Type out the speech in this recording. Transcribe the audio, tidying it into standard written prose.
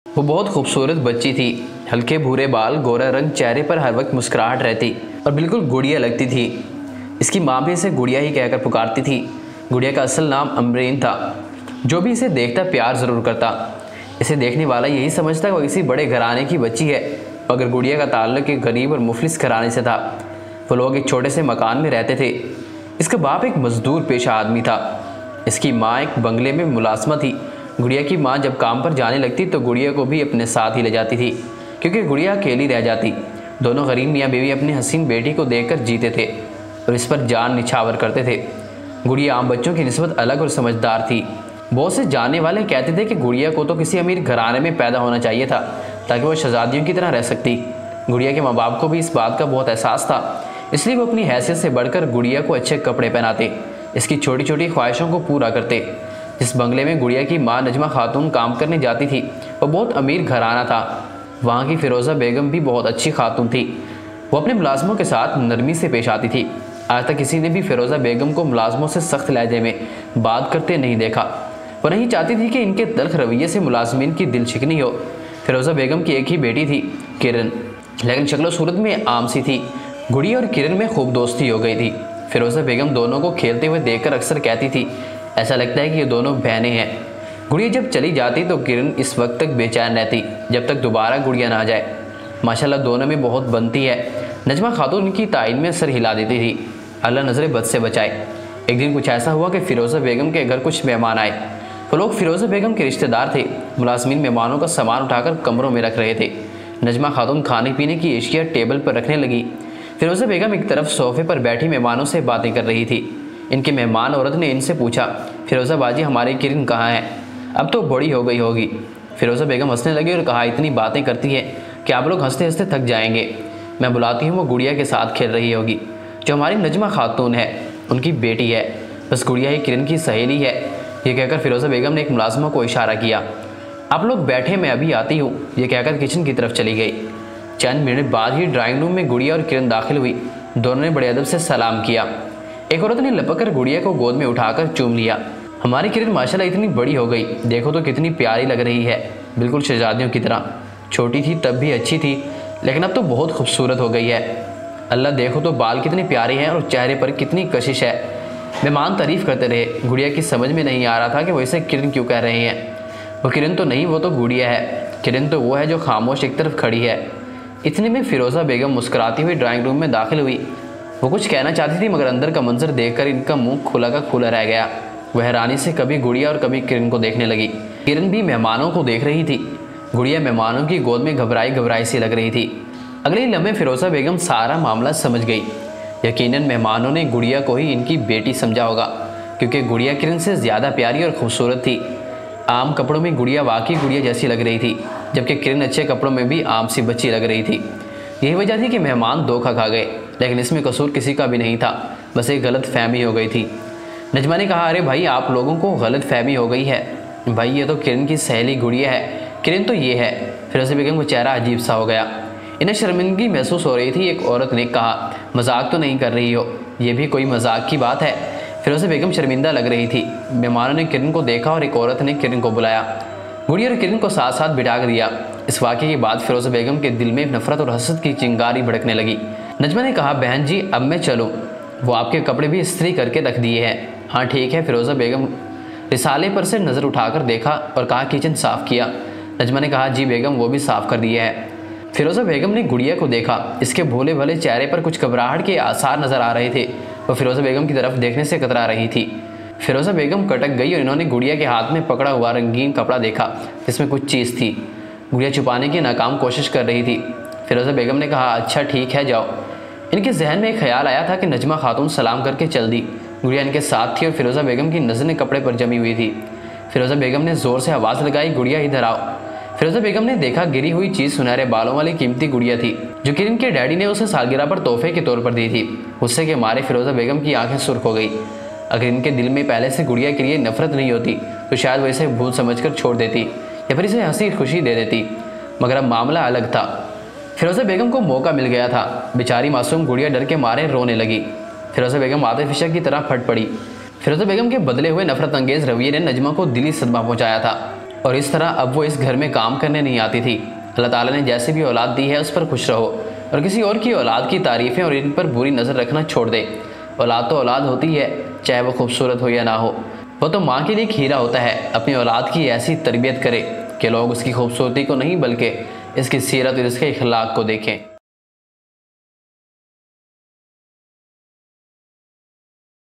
वो बहुत खूबसूरत बच्ची थी। हल्के भूरे बाल, गोरा रंग, चेहरे पर हर वक्त मुस्कुराहट रहती और बिल्कुल गुड़िया लगती थी। इसकी माँ भी इसे गुड़िया ही कहकर पुकारती थी। गुड़िया का असल नाम अमरीन था। जो भी इसे देखता प्यार ज़रूर करता। इसे देखने वाला यही समझता कि वो किसी बड़े घराने की बच्ची है, मगर गुड़िया का ताल्लुक एक गरीब और मुफलिस घराने से था। वो लोग एक छोटे से मकान में रहते थे। इसका बाप एक मजदूर पेशा आदमी था। इसकी माँ एक बंगले में मुलाजमा थी। गुड़िया की माँ जब काम पर जाने लगती तो गुड़िया को भी अपने साथ ही ले जाती थी, क्योंकि गुड़िया अकेली रह जाती। दोनों गरीब मियाँ बीवी अपनी हसीन बेटी को देखकर जीते थे और इस पर जान निछावर करते थे। गुड़िया आम बच्चों की निस्बत अलग और समझदार थी। बहुत से जानने वाले कहते थे कि गुड़िया को तो किसी अमीर घराने में पैदा होना चाहिए था ताकि वो शहजादियों की तरह रह सकती। गुड़िया के माँ बाप को भी इस बात का बहुत एहसास था, इसलिए वो अपनी हैसियत से बढ़कर गुड़िया को अच्छे कपड़े पहनाते, इसकी छोटी छोटी ख्वाहिशों को पूरा करते। जिस बंगले में गुड़िया की माँ नजमा खातून काम करने जाती थी वो बहुत अमीर घराना था। वहाँ की फिरोज़ा बेगम भी बहुत अच्छी खातून थी। वो अपने मुलाजमों के साथ नरमी से पेश आती थी। आज तक किसी ने भी फिरोज़ा बेगम को मुलाजमों से सख्त लहजे में बात करते नहीं देखा। वो नहीं चाहती थी कि इनके तल्ख रवैये से मुलाजमीन की दिल शिकनी हो। फिरोज़ा बेगम की एक ही बेटी थी, किरण, लेकिन शक्ल सूरत में आम सी थी। गुड़िया और किरण में खूब दोस्ती हो गई थी। फिरोज़ा बेगम दोनों को खेलते हुए देखकर अक्सर कहती थी, ऐसा लगता है कि ये दोनों बहनें हैं। गुड़िया जब चली जाती तो किरण इस वक्त तक बेचैन रहती जब तक दोबारा गुड़िया ना आ जाए। माशाल्लाह दोनों में बहुत बनती है। नजमा खातून उनकी ताइन में सर हिला देती थी। अल्लाह नजर बद से बचाए। एक दिन कुछ ऐसा हुआ कि फिरोज़ा बेगम के घर कुछ मेहमान आए। वो लोग फिरोज़ा बेगम के रिश्तेदार थे। मुलाजमीन मेहमानों का सामान उठाकर कमरों में रख रहे थे। नजमा खातून खाने पीने की एशिया टेबल पर रखने लगी। फिरोज़ा बेगम एक तरफ सोफे पर बैठी मेहमानों से बातें कर रही थी। इनके मेहमान औरत ने इनसे पूछा, फिरोज़ा बाजी हमारी किरण कहाँ है? अब तो बड़ी हो गई होगी। फिरोज़ा बेगम हंसने लगी और कहा, इतनी बातें करती है कि आप लोग हंसते हंसते थक जाएंगे। मैं बुलाती हूँ, वो गुड़िया के साथ खेल रही होगी, जो हमारी नजमा खातून है, उनकी बेटी है। बस गुड़िया ही किरण की सहेली है। ये कहकर फिरोज़ा बेगम ने एक मुलाजमा को इशारा किया। आप लोग बैठे, मैं अभी आती हूँ, ये कहकर किचन की तरफ चली गई। चंद मिनट बाद ही ड्राइंग रूम में गुड़िया और किरण दाखिल हुई। दोनों ने बड़े अदब से सलाम किया। एक औरत ने लपक कर गुड़िया को गोद में उठाकर चूम लिया। हमारी किरण माशाल्लाह इतनी बड़ी हो गई, देखो तो कितनी प्यारी लग रही है, बिल्कुल शहजादियों की तरह। छोटी थी तब भी अच्छी थी, लेकिन अब तो बहुत खूबसूरत हो गई है। अल्लाह देखो तो बाल कितने प्यारे हैं और चेहरे पर कितनी कशिश है। मेहमान तारीफ करते रहे। गुड़िया की समझ में नहीं आ रहा था कि वो इसे किरण क्यों कह रहे हैं। वो किरण तो नहीं, वो तो गुड़िया है। किरण तो वो है जो खामोश एक तरफ खड़ी है। इतने में फिरोज़ा बेगम मुस्कुराती हुई ड्राइंग रूम में दाखिल हुई। वो कुछ कहना चाहती थी, मगर अंदर का मंजर देखकर इनका मुंह खुला का खुला रह गया। वह हैरानी से कभी गुड़िया और कभी किरण को देखने लगी। किरण भी मेहमानों को देख रही थी। गुड़िया मेहमानों की गोद में घबराई घबराई सी लग रही थी। अगले ही लम्हे फिरोज़ा बेगम सारा मामला समझ गई। यकीनन मेहमानों ने गुड़िया को ही इनकी बेटी समझा होगा, क्योंकि गुड़िया किरण से ज़्यादा प्यारी और खूबसूरत थी। आम कपड़ों में गुड़िया वाकई गुड़िया जैसी लग रही थी, जबकि किरण अच्छे कपड़ों में भी आम सी बच्ची लग रही थी। यही वजह थी कि मेहमान धोखा खा गए, लेकिन इसमें कसूर किसी का भी नहीं था, बस एक गलत फहमी हो गई थी। नजमा ने कहा, अरे भाई आप लोगों को गलत फहमी हो गई है। भाई ये तो किरण की सहेली गुड़िया है, किरण तो ये है। फिरोज़ा बेगम को चेहरा अजीब सा हो गया। इन्हें शर्मिंदगी महसूस हो रही थी। एक औरत ने कहा, मजाक तो नहीं कर रही हो? ये भी कोई मजाक की बात है? फिरोज़ा बेगम शर्मिंदा लग रही थी। मेहमानों ने किरण को देखा और एक औरत ने किरण को बुलाया। गुड़िया और किरण को साथ साथ बिठा कर दिया। इस वाक़े के बाद फिरोज़ा बेगम के दिल में नफरत और हसद की चिंगारी भड़कने लगी। नजमा ने कहा, बहन जी अब मैं चलूँ? वो आपके कपड़े भी इस्त्री करके रख दिए हैं। हाँ ठीक है। फिरोज़ा बेगम रिसाले पर से नज़र उठाकर देखा और कहा, किचन साफ़ किया? नजमा ने कहा, जी बेगम वो भी साफ़ कर दिया है। फिरोज़ा बेगम ने गुड़िया को देखा। इसके भोले भले चेहरे पर कुछ घबराहट के आसार नज़र आ रहे थे। वो फिरोज़ा बेगम की तरफ देखने से कतरा रही थी। फिरोज़ा बेगम कटक गई और इन्होंने गुड़िया के हाथ में पकड़ा हुआ रंगीन कपड़ा देखा जिसमें कुछ चीज़ थी। गुड़िया छुपाने की नाकाम कोशिश कर रही थी। फिरोज़ा बेगम ने कहा, अच्छा ठीक है जाओ। इनके जहन में एक ख्याल आया था कि नजमा खातून सलाम करके चल दी। गुड़िया इनके साथ थी और फिरोज़ा बेगम की नज़रें कपड़े पर जमी हुई थी। फिरोज़ा बेगम ने ज़ोर से आवाज़ लगाई, गुड़िया इधर आओ। फिरोज़ा बेगम ने देखा गिरी हुई चीज़ सुनहरे बालों वाली कीमती गुड़िया थी, जो किरण के डैडी ने उसे सालगिरह पर तोहफे के तौर पर दी थी। गुस्से के मारे फिरोज़ा बेगम की आंखें सुर्ख हो गई। अगर इनके दिल में पहले से गुड़िया के लिए नफरत नहीं होती तो शायद वो इसे भूल समझकर छोड़ देती या फिर इसे हंसी खुशी दे देती, मगर अब मामला अलग था। फिरोज़ा बेगम को मौका मिल गया था। बेचारी मासूम गुड़िया डर के मारे रोने लगी। फिरोज़ा बेगम आतिफिशा की तरह फट पड़ी। फिरोज़ा बेगम के बदले हुए नफरत अंगेज रवैये ने नजमा को दिली सदमा पहुंचाया था। और इस तरह अब वो इस घर में काम करने नहीं आती थी। अल्लाह ताला ने जैसे भी औलाद दी है उस पर खुश रहो और किसी और की औलाद की तारीफ़ें और इन पर बुरी नज़र रखना छोड़ दे। औलाद तो औलाद होती है, चाहे वो खूबसूरत हो या ना हो। वो तो माँ के लिए एक हीरा होता है। अपनी औलाद की ऐसी तरबियत करे कि लोग उसकी खूबसूरती को नहीं बल्कि इसकी सीरत और इसके अखलाक को देखें।